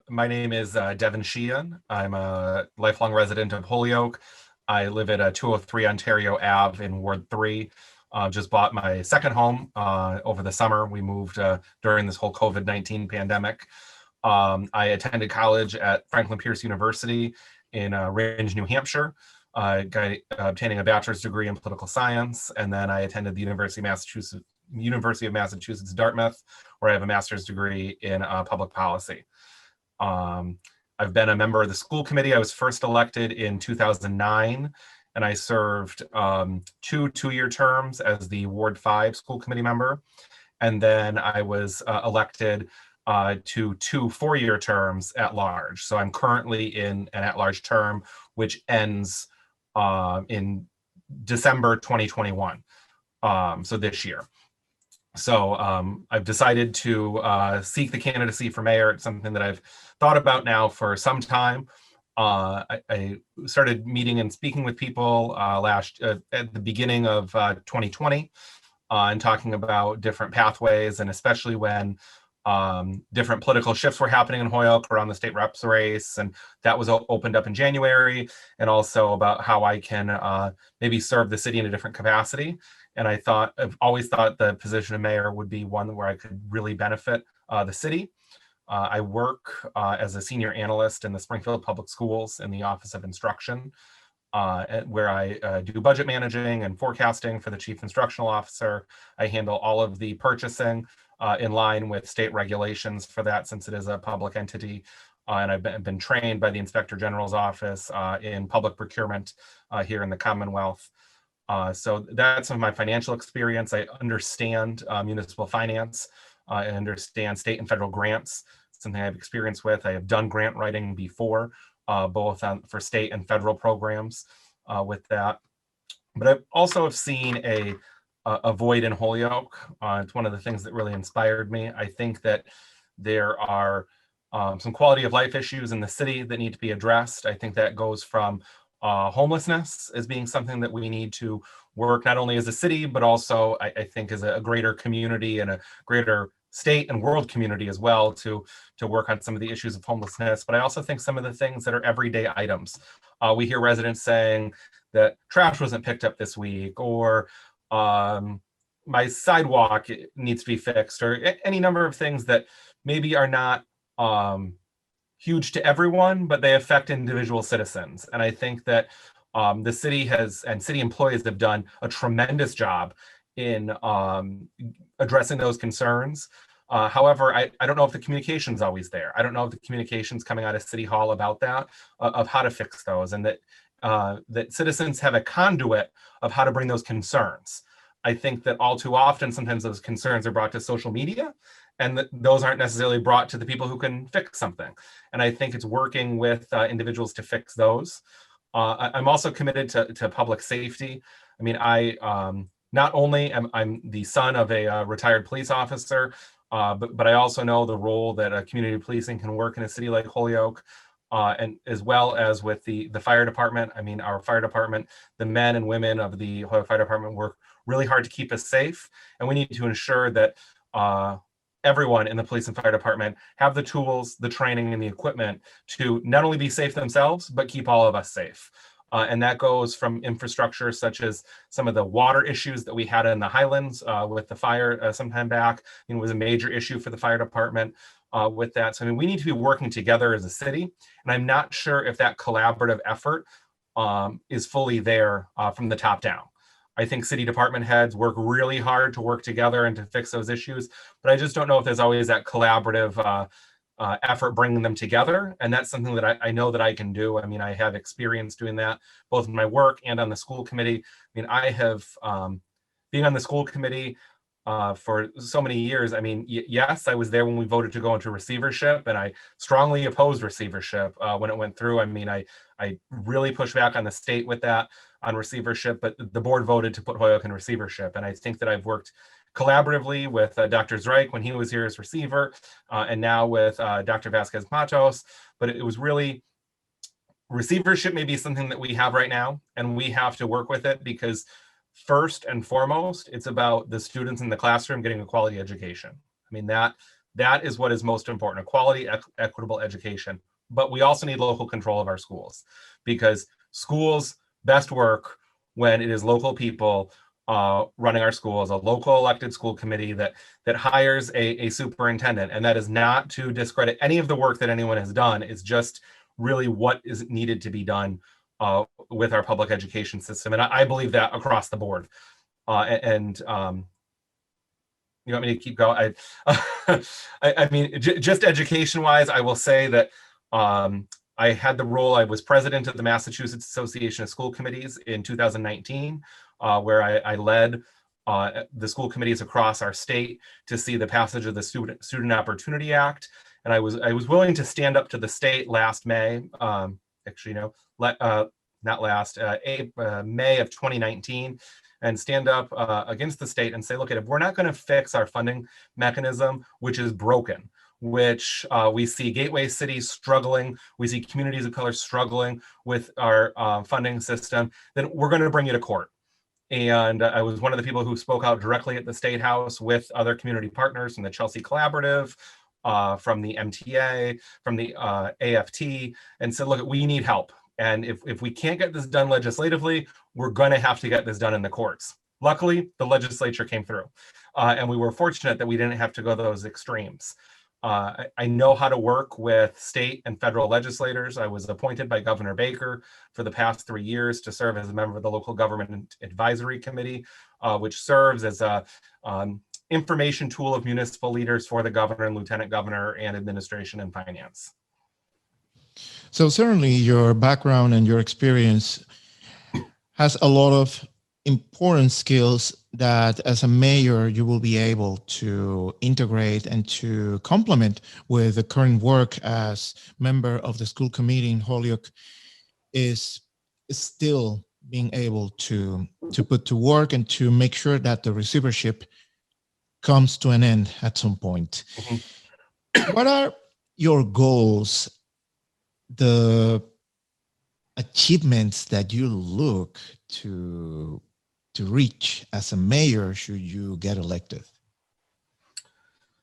My name is Devin Sheehan. I'm a lifelong resident of Holyoke. I live at 203 Ontario Ave in Ward 3. Just bought my second home over the summer. We moved during this whole COVID-19 pandemic. I attended college at Franklin Pierce University in Ringe, New Hampshire, obtaining a bachelor's degree in political science, and then I attended the University of Massachusetts, Dartmouth, where I have a master's degree in public policy. I've been a member of the school committee. I was first elected in 2009, and I served two-year terms as the Ward 5 school committee member. And then I was elected to 2 4-year terms at large. So I'm currently in an at-large term, which ends in December 2021, so this year. So I've decided to seek the candidacy for mayor. It's something that I've thought about now for some time. I started meeting and speaking with people at the beginning of 2020 and talking about different pathways, and especially when different political shifts were happening in Holyoke around the state reps race, and that was opened up in January, and also about how I can maybe serve the city in a different capacity. And I've always thought the position of mayor would be one where I could really benefit the city. I work as a senior analyst in the Springfield Public Schools in the Office of Instruction, where I do budget managing and forecasting for the chief instructional officer. I handle all of the purchasing in line with state regulations for that, since it is a public entity. And I've been trained by the Inspector General's office in public procurement here in the Commonwealth. So that's some of my financial experience. I understand municipal finance. I understand state and federal grants, something I have experience with. I have done grant writing before, both for state and federal programs with that. But I also have seen a void in Holyoke. It's one of the things that really inspired me. I think that there are some quality of life issues in the city that need to be addressed. I think that goes from homelessness as being something that we need to work not only as a city, but also I think as a greater community and a greater state and world community as well to work on some of the issues of homelessness. But I also think some of the things that are everyday items. We hear residents saying that trash wasn't picked up this week, or my sidewalk needs to be fixed, or any number of things that maybe are not huge to everyone, but they affect individual citizens. And I think that the city and city employees have done a tremendous job in addressing those concerns. However, I don't know if the communication's always there. I don't know if the communication's coming out of City Hall about that, of how to fix those, and that citizens have a conduit of how to bring those concerns. I think that all too often, sometimes those concerns are brought to social media, and those aren't necessarily brought to the people who can fix something. And I think it's working with individuals to fix those. I'm also committed to public safety. I mean, not only I'm the son of a retired police officer, but I also know the role that community policing can work in a city like Holyoke, and as well as with the fire department. I mean, our fire department, the men and women of the Holyoke Fire Department work really hard to keep us safe, and we need to ensure that everyone in the police and fire department have the tools, the training, and the equipment to not only be safe themselves, but keep all of us safe. And that goes from infrastructure such as some of the water issues that we had in the Highlands with the fire some time back. It was a major issue for the fire department with that. So I mean, we need to be working together as a city, and I'm not sure if that collaborative effort is fully there from the top down. I think city department heads work really hard to work together and to fix those issues, but I just don't know if there's always that collaborative effort bringing them together. And that's something that I know that I can do. I mean, I have experience doing that, both in my work and on the school committee. I mean, I have been on the school committee for so many years. I mean, yes, I was there when we voted to go into receivership, and I strongly opposed receivership when it went through. I mean, I really pushed back on the state with that, on receivership, but the board voted to put Holyoke in receivership. And I think that I've worked collaboratively with Dr. Zreich when he was here as receiver, and now with Dr. Vasquez Matos. But it was really, receivership may be something that we have right now, and we have to work with it, because first and foremost, it's about the students in the classroom getting a quality education. I mean, That is what is most important, a quality, equitable education. But we also need local control of our schools, because schools best work when it is local people running our schools, a local elected school committee that hires a superintendent. And that is not to discredit any of the work that anyone has done. It's just really what is needed to be done with our public education system. And I believe that across the board. You want me to keep going? I mean, just education-wise, I will say that I had the role, I was president of the Massachusetts Association of School Committees in 2019, where I led the school committees across our state to see the passage of the Student Opportunity Act. And I was willing to stand up to the state last May, actually, no, not last, May of 2019, and stand up against the state and say, look, if we're not going to fix our funding mechanism, which is broken, which we see gateway cities struggling, we see communities of color struggling with our funding system, then we're going to bring you to court. And I was one of the people who spoke out directly at the State House with other community partners from the Chelsea Collaborative, from the MTA, from the AFT, and said, look, we need help. And if we can't get this done legislatively, we're going to have to get this done in the courts. Luckily, the legislature came through, and we were fortunate that we didn't have to go those extremes. I know how to work with state and federal legislators. I was appointed by Governor Baker for the past 3 years to serve as a member of the Local Government Advisory Committee, which serves as a information tool of municipal leaders for the governor and lieutenant governor and administration and finance. So certainly your background and your experience has a lot of important skills that as a mayor you will be able to integrate and to complement with the current work as member of the school committee in Holyoke is still being able to put to work and to make sure that the receivership comes to an end at some point. Mm-hmm. What are your goals, the achievements that you look to reach as a mayor should you get elected?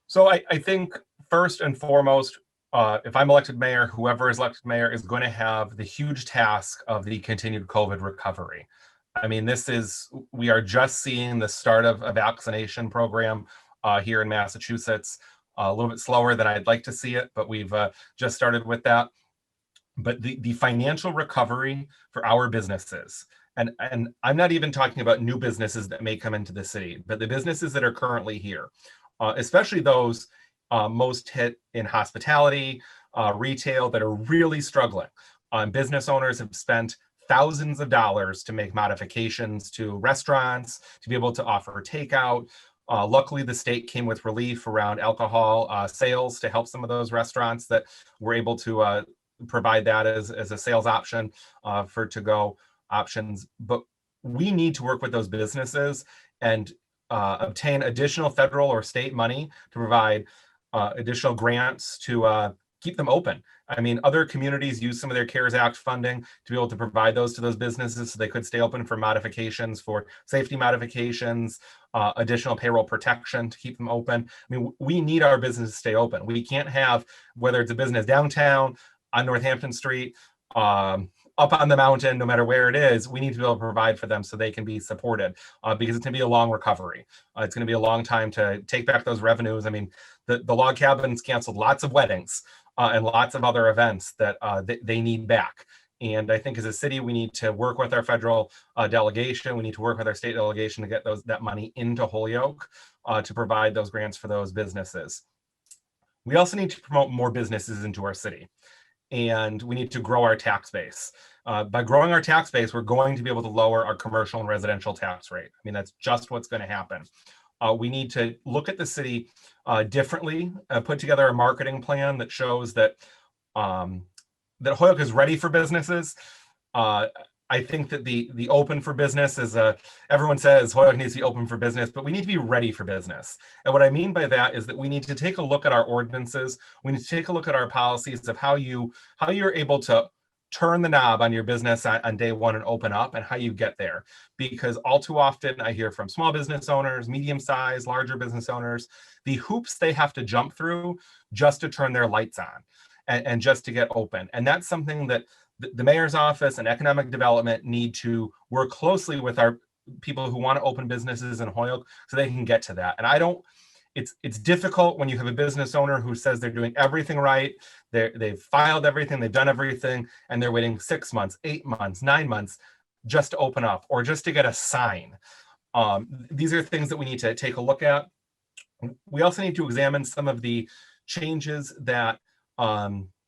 So I think first and foremost, if I'm elected mayor, whoever is elected mayor is going to have the huge task of the continued COVID recovery. I mean, we are just seeing the start of a vaccination program here in Massachusetts, a little bit slower than I'd like to see it, but we've just started with that. But the financial recovery for our businesses, and I'm not even talking about new businesses that may come into the city, but the businesses that are currently here, especially those most hit in hospitality, retail, that are really struggling. Business owners have spent thousands of dollars to make modifications to restaurants, to be able to offer takeout. Luckily, the state came with relief around alcohol sales to help some of those restaurants that were able to provide that as a sales option for to-go options. But we need to work with those businesses and obtain additional federal or state money to provide additional grants to keep them open. I mean, other communities use some of their CARES Act funding to be able to provide those to those businesses so they could stay open for modifications, for safety modifications, additional payroll protection to keep them open. I mean, we need our business to stay open. We can't have, whether it's a business downtown, on Northampton Street, up on the mountain, no matter where it is, we need to be able to provide for them so they can be supported because it's going to be a long recovery. It's going to be a long time to take back those revenues. I mean, the log cabins canceled lots of weddings and lots of other events that they need back. And I think as a city, we need to work with our federal delegation. We need to work with our state delegation to get that money into Holyoke to provide those grants for those businesses. We also need to promote more businesses into our city. And we need to grow our tax base. By growing our tax base, we're going to be able to lower our commercial and residential tax rate. I mean, that's just what's going to happen. We need to look at the city differently, put together a marketing plan that shows that that Holyoke is ready for businesses. I think that the open for business is everyone says Holyoke needs to be open for business, but we need to be ready for business. And what I mean by that is that we need to take a look at our ordinances. We need to take a look at our policies of how you're able to turn the knob on your business on day one and open up, and how you get there. Because all too often I hear from small business owners, medium-sized, larger business owners, the hoops they have to jump through just to turn their lights on and just to get open. And that's something that the mayor's office and economic development need to work closely with our people who want to open businesses in Holyoke so they can get to that. And I don't, it's difficult when you have a business owner who says they're doing everything right, they've filed everything, they've done everything, and they're waiting 6 months, 8 months, 9 months just to open up or just to get a sign. These are things that we need to take a look at. We also need to examine some of the changes that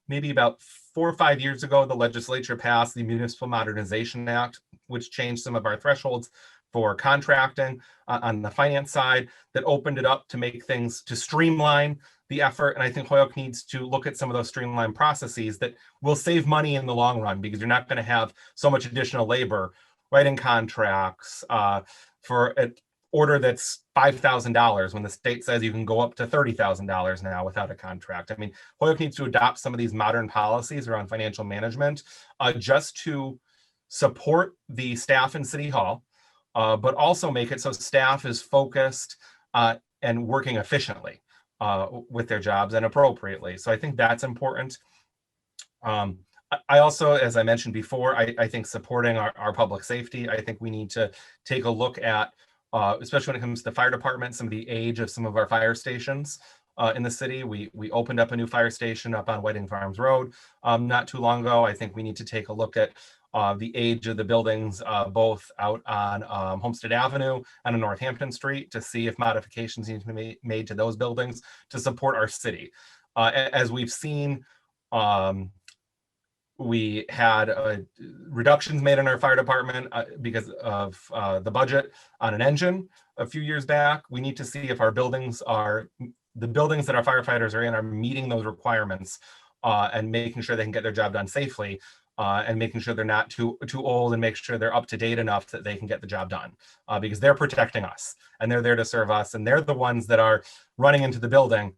maybe about 4 or 5 years ago, the legislature passed the Municipal Modernization Act, which changed some of our thresholds for contracting on the finance side, that opened it up to make things, to streamline the effort. And I think Holyoke needs to look at some of those streamlined processes that will save money in the long run, because you're not going to have so much additional labor writing contracts for an order that's $5,000 when the state says you can go up to $30,000 now without a contract. I mean, Holyoke needs to adopt some of these modern policies around financial management just to support the staff in City Hall, but also make it so staff is focused and working efficiently with their jobs and appropriately. So I think that's important. I also, as I mentioned before, I think supporting our public safety, I think we need to take a look at, especially when it comes to the fire department, some of the age of some of our fire stations in the city. We opened up a new fire station up on Whiting Farms Road not too long ago. I think we need to take a look at the age of the buildings, both out on Homestead Avenue and on Northampton Street, to see if modifications need to be made to those buildings to support our city. As we've seen, we had reductions made in our fire department because of the budget on an engine a few years back. We need to see if our buildings are, the buildings that our firefighters are in are meeting those requirements and making sure they can get their job done safely, and making sure they're not too old, and make sure they're up to date enough that they can get the job done, because they're protecting us and they're there to serve us, and they're the ones that are running into the building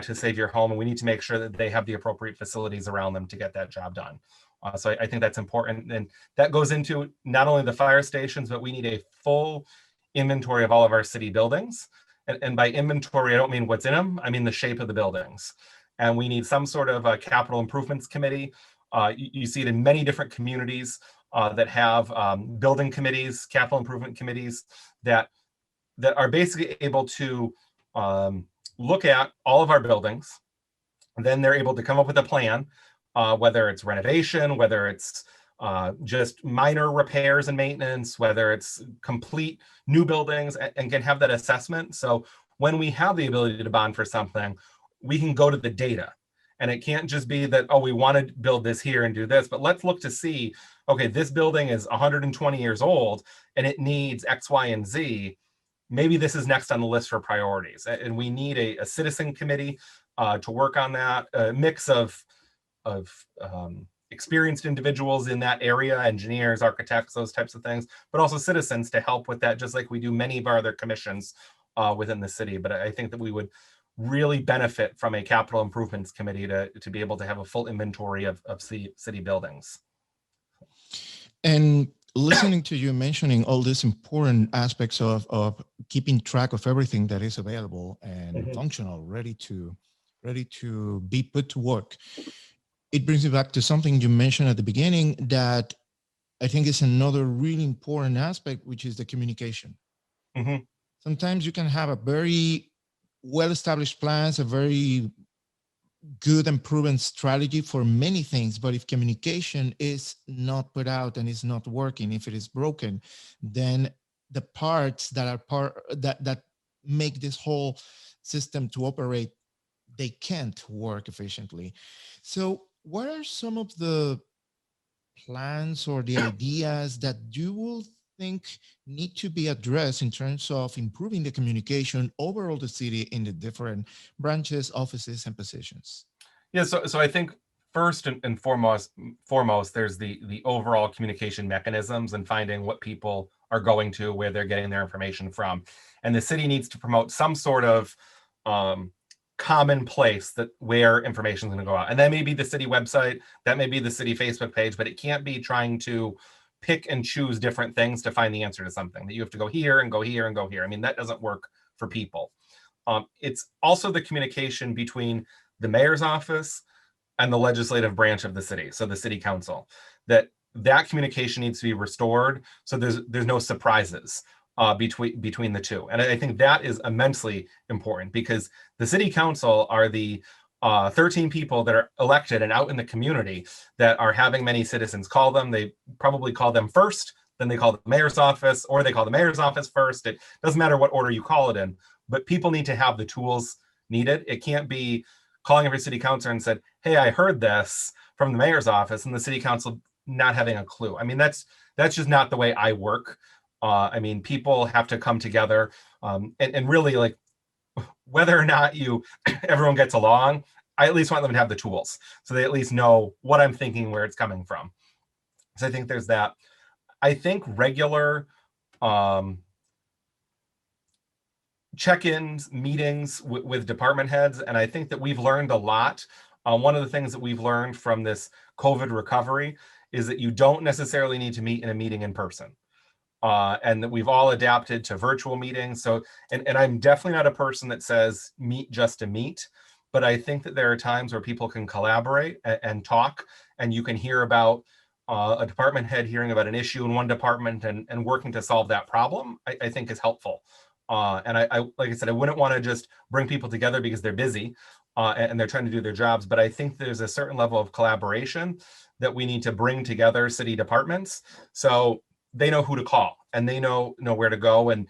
to save your home, and we need to make sure that they have the appropriate facilities around them to get that job done. So I think that's important, and that goes into not only the fire stations, but we need a full inventory of all of our city buildings. And by inventory, I don't mean what's in them, I mean the shape of the buildings. And we need some sort of a capital improvements committee. You see it in many different communities that have building committees, capital improvement committees that are basically able to look at all of our buildings. And then they're able to come up with a plan, whether it's renovation, whether it's just minor repairs and maintenance, whether it's complete new buildings, and can have that assessment. So when we have the ability to bond for something, we can go to the data. And it can't just be that, oh, we want to build this here and do this, but let's look to see, okay, this building is 120 years old and it needs X, Y, and Z. Maybe this is next on the list for priorities. And we need a citizen committee to work on that, a mix of experienced individuals in that area, engineers, architects, those types of things, but also citizens to help with that, just like we do many of our other commissions within the city. But I think that we would really benefit from a capital improvements committee to be able to have a full inventory of city buildings. And listening to you mentioning all these important aspects of keeping track of everything that is available and functional, ready to be put to work, it brings me back to something you mentioned at the beginning that I think is another really important aspect, which is the communication. Sometimes you can have a very well-established plans, a very good and proven strategy for many things, but if communication is not put out and is not working, if it is broken, then the parts that are that make this whole system to operate, they can't work efficiently. So what are some of the plans or the ideas that you will think need to be addressed in terms of improving the communication overall the city in the different branches, offices, and positions? Yeah, so I think first and foremost, there's the overall communication mechanisms and finding what people are going to, where they're getting their information from. And the city needs to promote some sort of common place that where information is going to go out. And that may be the city website, that may be the city Facebook page, but it can't be trying to pick and choose different things to find the answer to something, that you have to go here and go here and go here. I mean, that doesn't work for people. It's also the communication between the mayor's office and the legislative branch of the city, so the city council, that communication needs to be restored, so there's no surprises between the two. And I think that is immensely important, because the city council are the 13 people that are elected and out in the community that are having many citizens call them. They probably call them first, then they call the mayor's office, or they call the mayor's office first. It doesn't matter what order you call it in, but people need to have the tools needed. It can't be calling every city councilor and said, hey, I heard this from the mayor's office, and the city council not having a clue. I mean, that's just not the way I work. I mean, people have to come together, and really, like, whether or not everyone gets along, I at least want them to have the tools, so they at least know what I'm thinking, where it's coming from. So I think there's that. I think regular check-ins, meetings with department heads, and I think that we've learned a lot. One of the things that we've learned from this COVID recovery is that you don't necessarily need to meet in a meeting in person. And that we've all adapted to virtual meetings. So, and I'm definitely not a person that says meet just to meet, but I think that there are times where people can collaborate and talk, and you can hear about a department head hearing about an issue in one department and working to solve that problem, I think is helpful. And I, like I said, I wouldn't want to just bring people together because they're busy and they're trying to do their jobs, but I think there's a certain level of collaboration that we need to bring together city departments, so they know who to call and they know where to go, and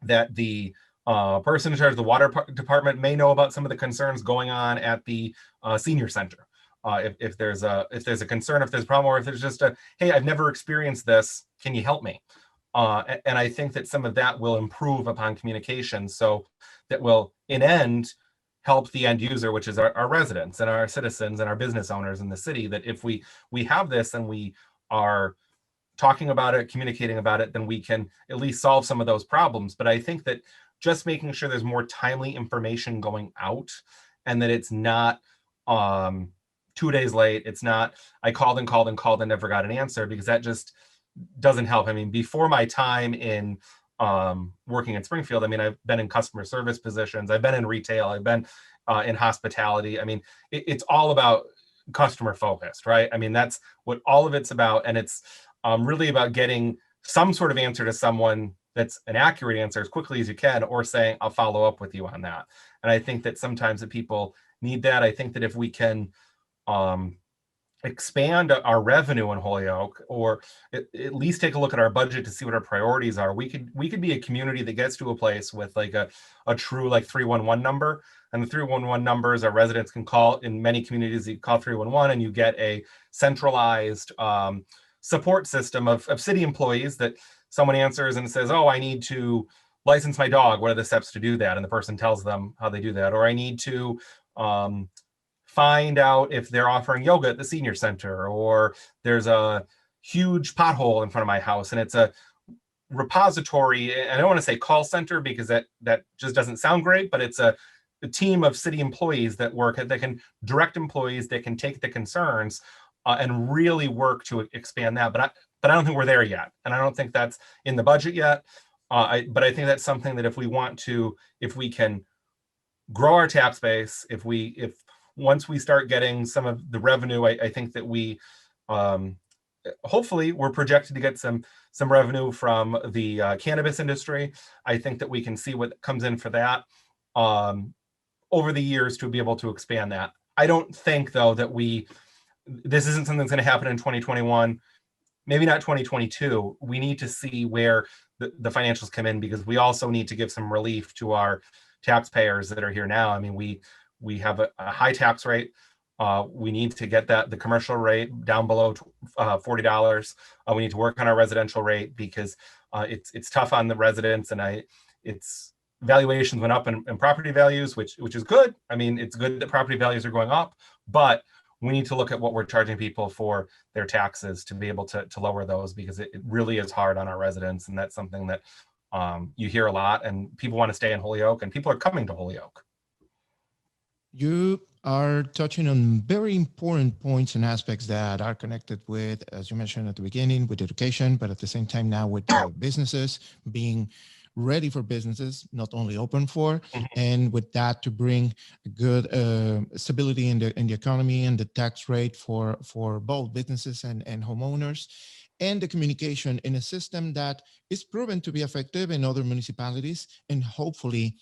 that the person in charge of the water department may know about some of the concerns going on at the senior center. If there's a concern, if there's a problem, or if there's just a, hey, I've never experienced this, can you help me? And I think that some of that will improve upon communication, so that will in end help the end user, which is our residents and our citizens and our business owners in the city, that if we have this and we are talking about it, communicating about it, then we can at least solve some of those problems. But I think that just making sure there's more timely information going out, and that it's not 2 days late. It's not, I called and never got an answer, because that just doesn't help. I mean, before my time in working in Springfield, I mean, I've been in customer service positions, I've been in retail, I've been in hospitality. I mean, it's all about customer focused, right? I mean, that's what all of it's about. And it's really about getting some sort of answer to someone that's an accurate answer as quickly as you can, or saying, I'll follow up with you on that. And I think that sometimes that people need that. I think that if we can expand our revenue in Holyoke, or at least take a look at our budget to see what our priorities are, we could be a community that gets to a place with like a true like 311 number. And the 311 numbers, our residents can call. In many communities, you call 311 and you get a centralized support system of city employees that someone answers and says, oh, I need to license my dog, what are the steps to do that? And the person tells them how they do that. Or I need to find out if they're offering yoga at the senior center, or there's a huge pothole in front of my house and it's a repository. And I don't want to say call center, because that just doesn't sound great, but it's a team of city employees that work, that can direct employees, that can take the concerns and really work to expand that. But I don't think we're there yet. And I don't think that's in the budget yet. But I think that's something that if we can grow our tax base, if once we start getting some of the revenue, I think that we hopefully we're projected to get some revenue from the cannabis industry. I think that we can see what comes in for that over the years to be able to expand that. I don't think, though, that this isn't something that's going to happen in 2021, maybe not 2022. We need to see where the financials come in, because we also need to give some relief to our taxpayers that are here now. I mean, we have a high tax rate. We need to get the commercial rate down below $40. We need to work on our residential rate, because it's tough on the residents, and it's valuations went up in property values, which is good. I mean, it's good that property values are going up, but we need to look at what we're charging people for their taxes to be able to lower those, because it really is hard on our residents. And that's something that you hear a lot, and people want to stay in Holyoke, and people are coming to Holyoke. You are touching on very important points and aspects that are connected with, as you mentioned at the beginning, with education, but at the same time now with businesses being ready for businesses, not only open for, Mhm. and with that to bring good stability in the economy and the tax rate for both businesses and homeowners, and the communication in a system that is proven to be effective in other municipalities, and hopefully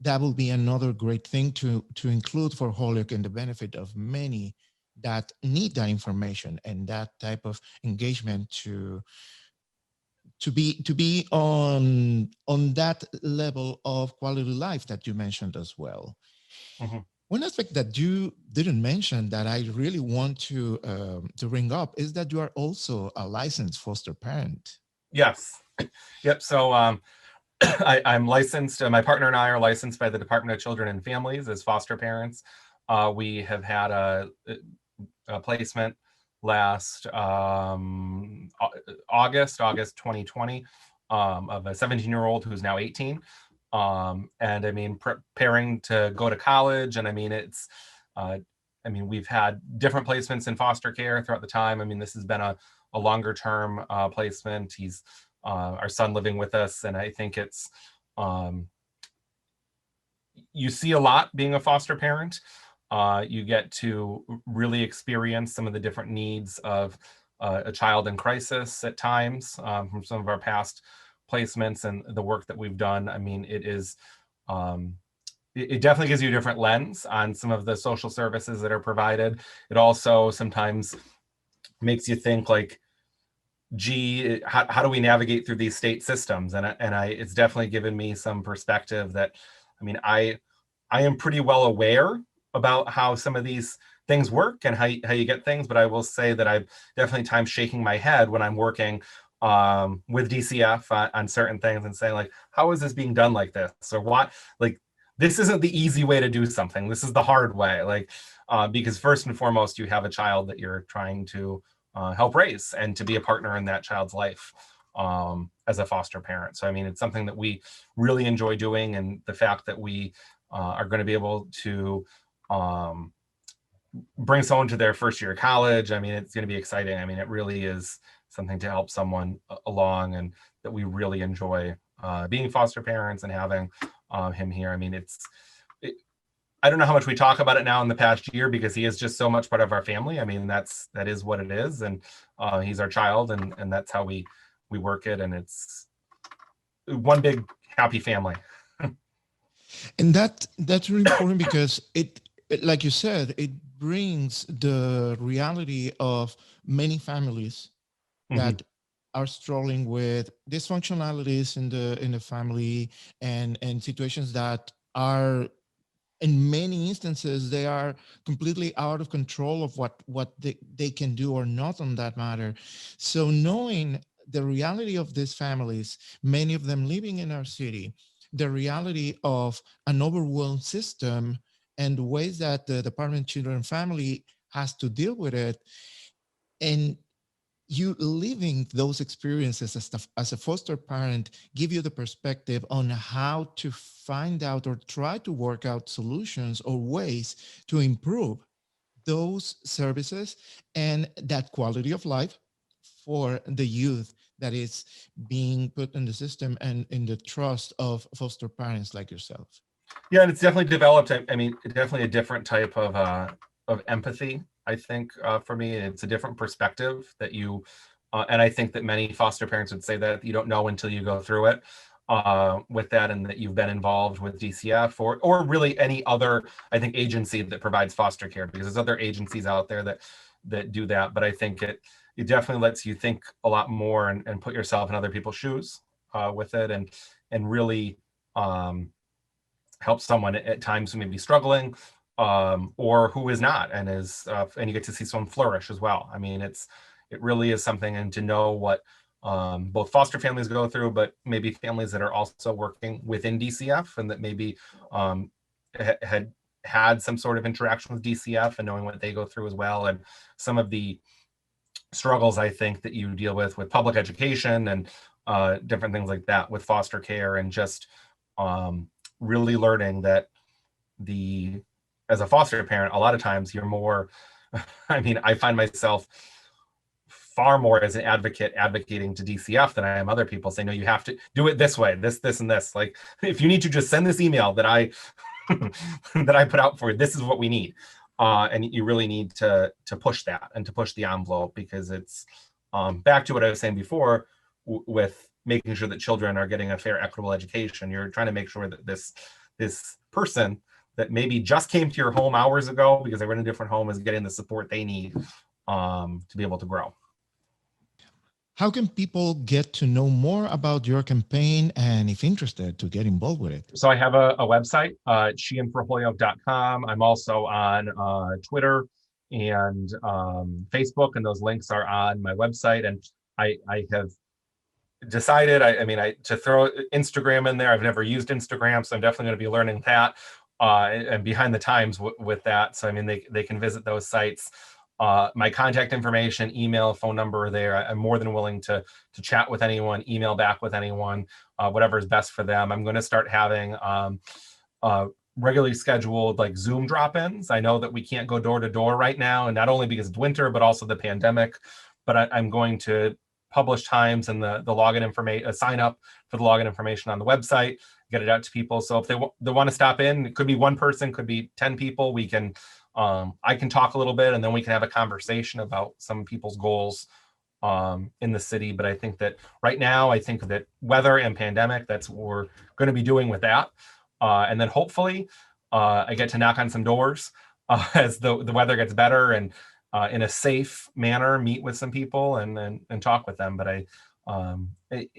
that will be another great thing to include for Holyoke and the benefit of many that need that information and that type of engagement to be on that level of quality life that you mentioned as well. Mhm. One aspect that you didn't mention that I really want to bring up is that you are also a licensed foster parent. Yes. Yep. So I'm licensed. My partner and I are licensed by the Department of Children and Families as foster parents. We have had a placement last August 2020, of a 17-year-old who's now 18. And I mean, preparing to go to college. And I mean, uh, we've had different placements in foster care throughout the time. I mean, this has been a longer term placement. He's our son living with us. And I think um, you see a lot being a foster parent. You get to really experience some of the different needs of a child in crisis at times, from some of our past placements and the work that we've done. I mean, um, it definitely gives you a different lens on some of the social services that are provided. It also sometimes makes you think like, gee, how do we navigate through these state systems? It's definitely given me some perspective that, I mean, I am pretty well aware about how some of these things work and how you get things, but I will say that I've definitely times shaking my head when I'm working with DCF on certain things and saying like, how is this being done like this? Or what, like, this isn't the easy way to do something. This is the hard way. Like, because first and foremost, you have a child that you're trying to help raise and to be a partner in that child's life as a foster parent. So, I mean, it's something that we really enjoy doing. And the fact that we are going to be able to um, bring someone to their first year of college, I mean, it's going to be exciting. I mean, it really is something to help someone along, and that we really enjoy being foster parents and having him here. I mean, it, I don't know how much we talk about it now in the past year because he is just so much part of our family. I mean, that is what it is, and he's our child, and that's how we work it, and it's one big happy family. And that's really important because like you said, it brings the reality of many families Mhm. that are struggling with dysfunctionalities in the family and situations that are in many instances they are completely out of control of what they can do or not on that matter. So knowing the reality of these families, many of them living in our city, the reality of an overwhelmed system and the ways that the Department of Children and Family has to deal with it, and you living those experiences as a foster parent give you the perspective on how to find out or try to work out solutions or ways to improve those services and that quality of life for the youth that is being put in the system and in the trust of foster parents like yourself. Yeah, and it's definitely developed. I mean, definitely a different type of empathy. I think for me, it's a different perspective that you, and I think that many foster parents would say that you don't know until you go through it with that, and that you've been involved with DCF or really any other, I think, agency that provides foster care, because there's other agencies out there that do that. But I think it definitely lets you think a lot more and put yourself in other people's shoes with it, and really. Help someone at times who may be struggling, or who is not, and you get to see someone flourish as well. I mean, it really is something, and to know what both foster families go through, but maybe families that are also working within DCF and that maybe had some sort of interaction with DCF, and knowing what they go through as well, and some of the struggles I think that you deal with public education and different things like that with foster care, and just really learning that the as a foster parent, a lot of times you're more, I mean, I find myself far more as an advocate advocating to DCF than I am other people saying, no, you have to do it this way, this, and this. Like, if you need to just send this email that I that I put out for you, this is what we need. And you really need to push that and to push the envelope, because it's back to what I was saying before with making sure that children are getting a fair, equitable education. You're trying to make sure that this person that maybe just came to your home hours ago because they were in a different home is getting the support they need to be able to grow. How can people get to know more about your campaign, and if interested, to get involved with it? So I have a website, sheehanforholyoke.com. I'm also on Twitter and Facebook, and those links are on my website. And I have decided, to throw Instagram in there. I've never used Instagram, so I'm definitely going to be learning that and behind the times with that. So, I mean, they can visit those sites. My contact information, email, phone number are there. I'm more than willing to chat with anyone, email back with anyone, whatever is best for them. I'm going to start having regularly scheduled like Zoom drop-ins. I know that we can't go door to door right now, and not only because it's winter, but also the pandemic. But I'm going to publish times and the login information, sign up for the login information on the website, get it out to people. So if they want to stop in, it could be one person, could be 10 people. We can, I can talk a little bit, and then we can have a conversation about some people's goals in the city. But I think that right now, I think that weather and pandemic, that's what we're going to be doing with that. And then hopefully I get to knock on some doors as the weather gets better, and in a safe manner, meet with some people and talk with them. But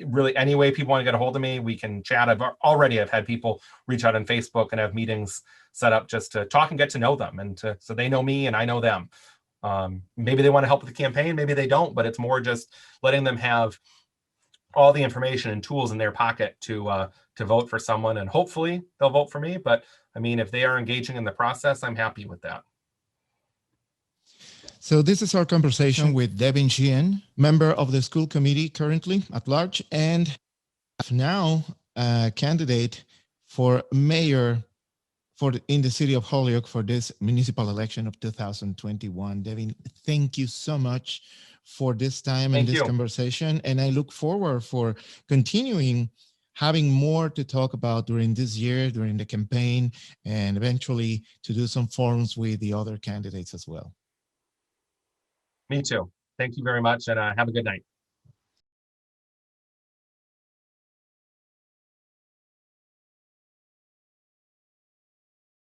really, any way people want to get a hold of me, we can chat. I've had people reach out on Facebook and have meetings set up just to talk and get to know them, and so they know me and I know them. Maybe they want to help with the campaign, maybe they don't, but it's more just letting them have all the information and tools in their pocket to vote for someone, and hopefully they'll vote for me. But I mean, if they are engaging in the process, I'm happy with that. So this is our conversation with Devin Sheehan, member of the school committee currently at large, and now a candidate for mayor in the city of Holyoke for this municipal election of 2021. Devin, thank you so much for this time and this conversation. And I look forward for continuing having more to talk about during this year, during the campaign, and eventually to do some forums with the other candidates as well. Me too. Thank you very much, and have a good night.